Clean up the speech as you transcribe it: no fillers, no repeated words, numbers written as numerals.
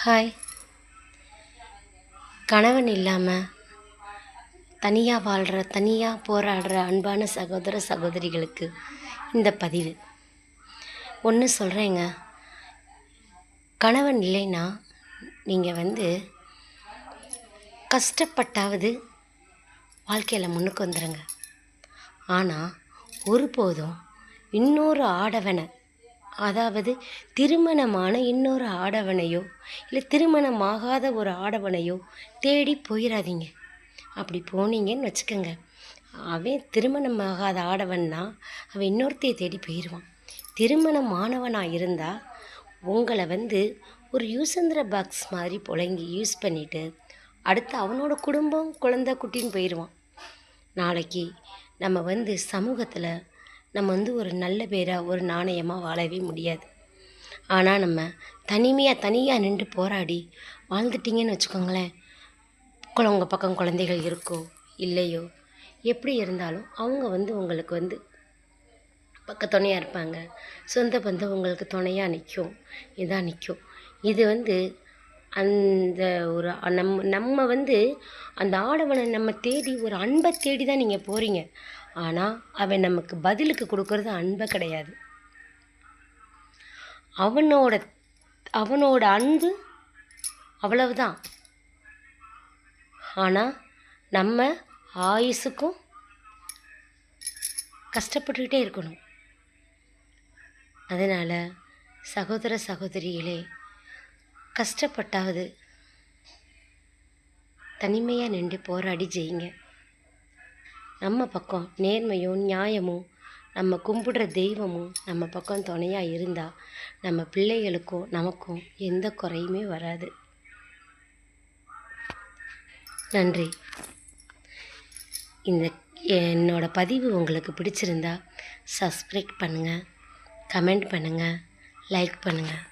Hi. கணவன் இல்லாமல் தனியாக வாழ்கிற, தனியாக போராடுற அன்பான சகோதர சகோதரிகளுக்கு இந்த பதிவு ஒன்று சொல்கிறேங்க. கணவன் இல்லைன்னா நீங்கள் கஷ்டப்பட்டாவது வாழ்க்கையில் முன்னுக்கு வந்துடுங்க. ஆனால் ஒருபோதும் இன்னொரு ஆடவனை, அதாவது திருமணமான இன்னொரு ஆடவனையோ இல்லை திருமணமாகாத ஒரு ஆடவனையோ தேடி போயிடாதீங்க. அப்படி போனீங்கன்னு வச்சுக்கோங்க, அவன் திருமணமாகாத ஆடவன்னா அவன் இன்னொருத்தையை தேடி போயிடுவான். திருமணமானவனாக இருந்தால் உங்களை ஒரு யூசந்திர பாக்ஸ் மாதிரி புழங்கி யூஸ் பண்ணிவிட்டு அடுத்து அவனோட குடும்பம் குழந்தை குட்டின்னு போயிடுவான். நாளைக்கு நம்ம சமூகத்தில் நம்ம ஒரு நல்ல பேராக ஒரு நாணயமாக வாழவே முடியாது. ஆனால் நம்ம தனியாக நின்று போராடி வாழ்ந்துட்டிங்கன்னு வச்சுக்கோங்களேன், உங்கள் பக்கம் குழந்தைகள் இருக்கோ இல்லையோ, எப்படி இருந்தாலும் அவங்க உங்களுக்கு பக்கத்துணையாக இருப்பாங்க. சொந்த பந்தம் உங்களுக்கு துணையாக நிற்கும், இதாக நிற்கும். இது அந்த ஒரு நம்ம அந்த ஆடவனை நம்ம தேடி ஒரு அன்பை தேடி தான் நீங்கள் போகிறீங்க. ஆனால் அவன் நமக்கு பதிலுக்கு கொடுக்கறது அன்பை கிடையாது. அவனோட அன்பு அவ்வளவுதான். ஆனால் நம்ம ஆயுசுக்கும் கஷ்டப்பட்டுக்கிட்டே இருக்கணும். அதனால் சகோதர சகோதரிகளே, கஷ்டப்பட்டாவது தனிமையாக நின்று போராடி ஜெயிங்க. நம்ம பக்கம் நேர்மையும் நியாயமும் நம்ம கும்பிடுற தெய்வமும் நம்ம பக்கம் துணையாக இருந்தால் நம்ம பிள்ளைகளுக்கும் நமக்கும் எந்த குறையுமே வராது. நன்றி. என்னோடய பதிவு உங்களுக்கு பிடிச்சிருந்தா சப்ஸ்கிரைப் பண்ணுங்கள், கமெண்ட் பண்ணுங்கள், லைக் பண்ணுங்கள்.